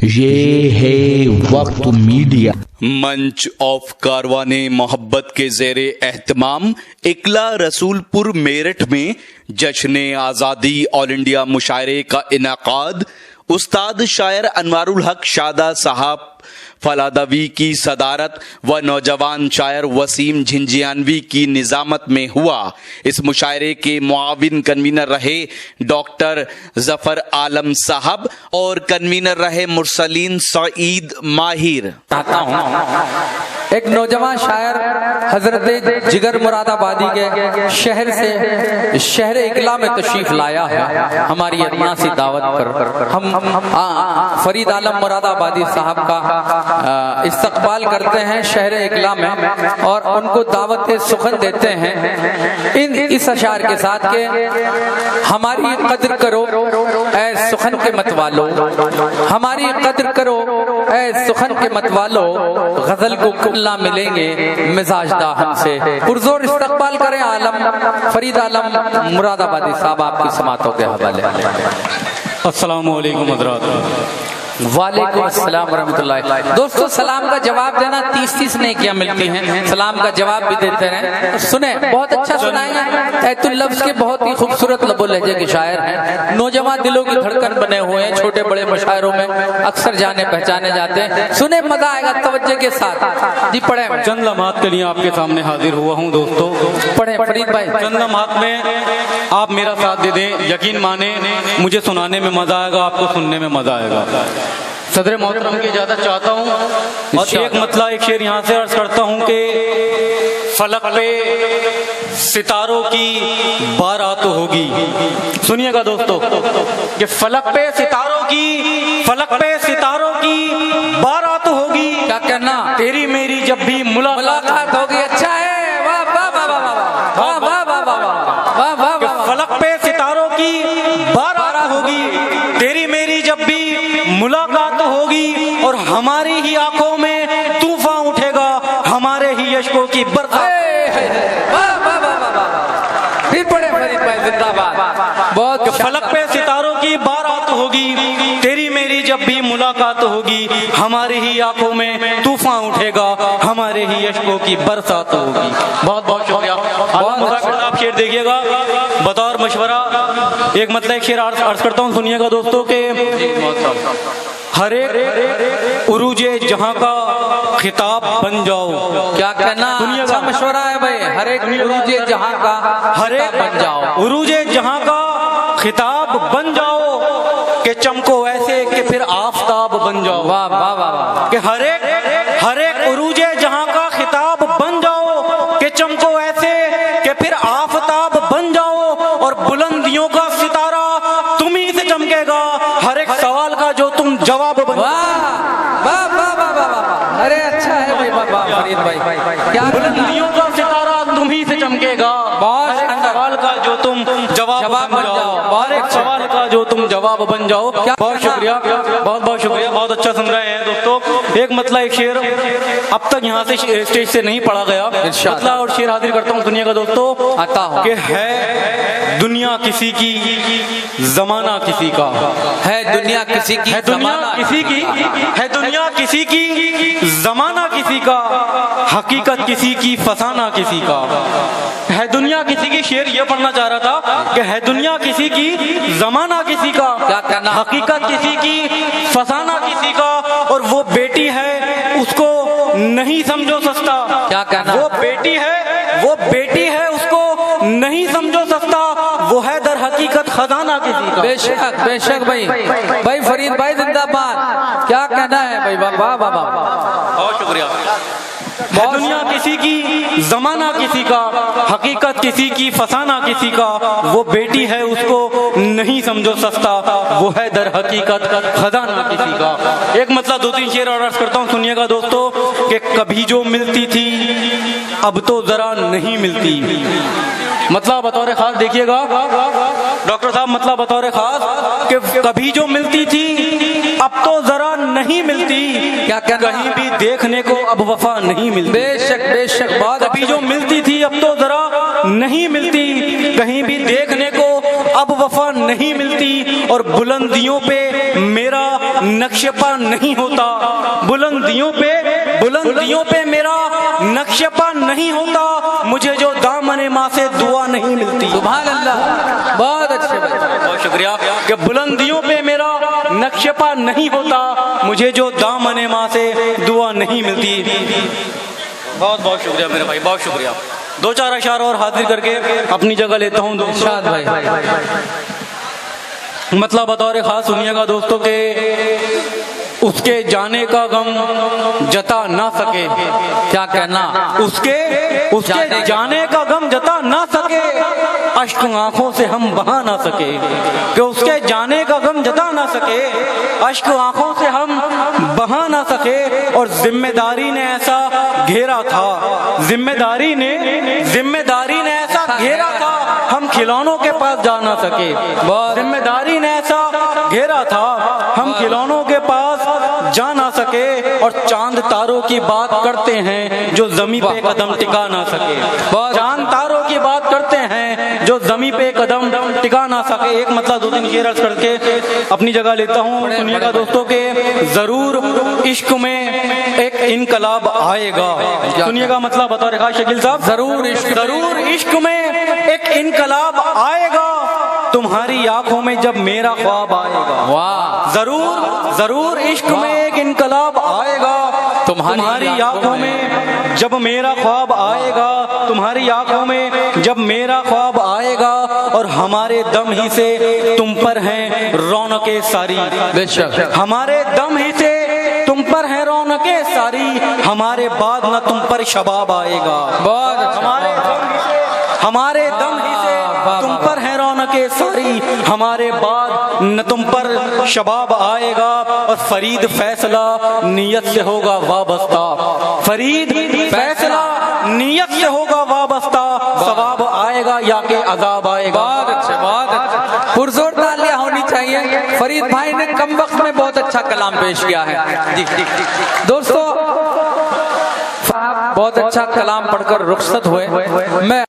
ये है वक्त मीडिया। मंच ऑफ कारवाने मोहब्बत के ज़ेरे एहतमाम इकला रसूलपुर मेरठ में जश्न आज़ादी ऑल इंडिया मुशायरे का इनाकाद उस्ताद शायर अनवारुल हक शादा साहब फलादवी की सदारत व नौजवान शायर वसीम झिंझियानवी की निजामत में हुआ। इस मुशायरे के मुआविन कन्वीनर रहे डॉक्टर जफर आलम साहब और कन्वीनर रहे मुरसलीन सईद माहिर। एक नौजवान शायर हजरत जिगर मुरादाबादी के शहर से शहर इकला में तशरीफ लाया है। हमारी इतना सी दावत पर हम फरीद आलम मुरादाबादी साहब का इस्तकबाल करते हैं शहर इकला में और उनको दावत सुखन देते हैं इस अशार के साथ के हमारी कद्र करो ऐ सुखन के मत वालो, हमारी कद्र करो ऐ सुखन के मत वालो, गजल को कुल्ला मिलेंगे मिजाज दा हमसे। पुरजोर इस्तकबाल करें आलम फरीद आलम मुरादाबादी साहब आपकी समातों के हवाले। अस्सलामु अलैकुम हज़रात। वालेकुम अस्सलाम रहमतुल्लाह। दोस्तों सलाम का जवाब देना 30-30 नेकियां मिलती हैं, सलाम का जवाब भी देते रहें। सुने बहुत अच्छा सुनाएंगे। ऐतुल लफ्ज़ के बहुत ही खूबसूरत लबो लहजे के शायर हैं, नौजवान दिलों की धड़कन बने हुए हैं, छोटे बड़े मुशायरों में अक्सर जाने पहचाने जाते हैं। सुने मजा आएगा तवज्जो के साथ। जी पढ़े। चंद लम्हात के लिए आपके सामने हाजिर हुआ हूँ दोस्तों। पढ़े फरीद भाई। चंद लम्हात में आप मेरा साथ दे दें, यकीन माने मुझे सुनाने में मजा आएगा, आपको सुनने में मजा आएगा। सदर मोहतरम की इजाजत चाहता हूँ और एक मतला एक शेर यहाँ से अर्ज करता हूँ कि फलक पे सितारों की बारात होगी। सुनिएगा दोस्तों कि फलक पे सितारों की बारात होगी। क्या कहना? तेरी मेरी जब भी मुलाकात होगी। अच्छा है, वाह वाह वाह वाह वाह वाह वाह वाह वाह। फलक पे सितारों की बारात होगी, तेरी मेरी जब भी मुलाकात होगी और हमारी ही आंखों में तूफान उठेगा, हमारे ही यशकों की बरसात। फिर पढ़े फरीद भाई जिंदाबाद। बहुत फलक पे सितारों की बारात होगी, तेरी मेरी जब भी मुलाकात होगी, हमारी ही आंखों में तूफान उठेगा, हमारे ही यशकों की बरसात होगी। बहुत बहुत शुक्रिया। आप शेर देखिएगा बतौर मशवरा। एक मतलब एक शेर अर्ज करता हूँ, सुनिएगा दोस्तों के हर एक उरूजे जहां का खिताब बन जाओ। क्या कहना? अच्छा मशवरा है भाई। हर एक उरूजे जहां का हर एक बन जाओ, उरूजे जहां का खिताब बन जाओ, कि चमको ऐसे कि फिर आफताब बन जाओ। वाह वाह वाह। कि हर एक उरूजे जहां का खिताब बन जाओ, कि चमको ऐसे कि फिर आफताब बन जाओ, और बुलंदियों का सितारा तुम ही से चमकेगा, हर एक सवाल का जो तुम जवाब बन। वाह वाह वाह वाह वाह। अरे अच्छा है भाई वाह फरीद भाई। क्या बुलंदियों का सितारा तुम ही से चमकेगा, बहुत सवाल का जो तुम जवाब बन जाओ, हर एक सवाल का जो तुम जवाब बन जाओ। बहुत शुक्रिया, बहुत बहुत शुक्रिया। बहुत अच्छा सुन रहे हैं दोस्तों। एक मतलब एक शेर अब तक यहाँ से स्टेज से नहीं पढ़ा गया, मतलब और शेर हाजिर करता हूँ, सुनिएगा दोस्तों। आता हूँ कि है दुनिया किसी की जमाना किसी का, है दुनिया किसी की, है दुनिया किसी की, है दुनिया किसी की जमाना किसी का, हकीकत किसी की फसाना किसी का। है दुनिया किसी की, शेर ये पढ़ना चाह रहा था कि है दुनिया किसी की जमाना किसी का, क्या कहना? हकीकत किसी की फसाना किसी का, और वो बेटी है उसको नहीं समझो सस्ता। क्या कहना? वो बेटी है उसको नहीं समझो सस्ता, वो है दर हकीकत खजाना किसी का। बेशक बेशक भाई। भाई फरीद भाई जिंदाबाद। क्या कहना है भाई? वाह वाह वाह। बहुत शुक्रिया। है दुनिया किसी की जमाना किसी का, हकीकत किसी की फसाना किसी का, वो बेटी है उसको नहीं समझो सस्ता, वो है दर हकीकत खजाना किसी का। एक मतलब 2-3 शेर और अर्ज करता हूँ, सुनिएगा दोस्तों। कि कभी जो मिलती थी अब तो जरा नहीं मिलती, मतला बतौर खास देखिएगा डॉक्टर साहब, मतला बतौर खास कि कभी जो मिलती थी अब तो जरा नहीं मिलती, क्या कहना? कहीं भी देखने को अब वफा नहीं मिलती। बेशक बात। कभी जो मिलती थी अब तो जरा नहीं मिलती, कहीं भी देखने को अब वफा नहीं मिलती। और बुलंदियों पे मेरा नक्शेपा नहीं होता, बुलंदियों पे मेरा नक्शेपा नहीं होता, मुझे जो दामने माँ से दुआ नहीं मिलती। सुभान अल्लाह, बहुत अच्छे बहुत शुक्रिया। कि बुलंदियों पे मेरा नक्शेपा नहीं होता, मुझे जो दामने माँ से दुआ नहीं मिलती। बहुत बहुत शुक्रिया मेरे भाई, बहुत शुक्रिया। दो चार अशार और हाजिर करके अपनी जगह लेता हूँ इरशाद भाई। मतलब बतौर खास सुनिएगा दोस्तों के उसके जाने का गम जता ना सके। क्या कहना? उसके जाने का गम जता ना सके, अश्क आंखों से हम बहा ना सके। कि उसके जाने का गम जता ना सके, अश्क आंखों से हम बहा ना सके। और जिम्मेदारी ने ऐसा घेरा था, जिम्मेदारी ने ऐसा घेरा था, हम खिलौनों के पास जा ना सके। जिम्मेदारी ने ऐसा घेरा था, हम खिलौनों के पास जा ना सके। और चांद तारों की बात करते हैं जो जमी पे कदम टिका ना सके। चांद तारों की बात करते हैं जो जमी पे कदम टिका ना सके। एक मतलब 2-3 शेर अर्ज करके अपनी जगह लेता हूँ। सुनिएगा दोस्तों के जरूर इश्क में एक इनकलाब आएगा। सुनिएगा मतलब बता रहे शकील साहब, जरूर इश्क में एक इनकलाब आएगा, तुम्हारी आंखों में जब मेरा ख्वाब आएगा। वाह, जरूर इश्क में एक इनकलाब आएगा, तुम्हारी आंखों में जब मेरा ख्वाब आएगा, तुम्हारी आंखों में जब मेरा ख्वाब आएगा। और हमारे दम ही से तुम पर हैं रौनकें सारी, बेशक हमारे दम ही से तुम पर है रौनकें सारी, हमारे बाद न तुम पर शबाब आएगा। बहुत हमारे दम ही से तुम पर है रौनकें सारी, हमारे बाद न तुम पर शबाब आएगा। और फरीद फैसला नियत से होगा वाबस्ता, फरीद फैसला नियत से होगा वाबस्ता, सवाब आएगा या के अजाब आएगा। बहुत अच्छे पुरजोर तालियां होनी चाहिए। फरीद भाई ने कम वक्त में बहुत अच्छा कलाम पेश किया है। जी दोस्तों, बहुत अच्छा कलाम पढ़कर रुखसत हुए। मैं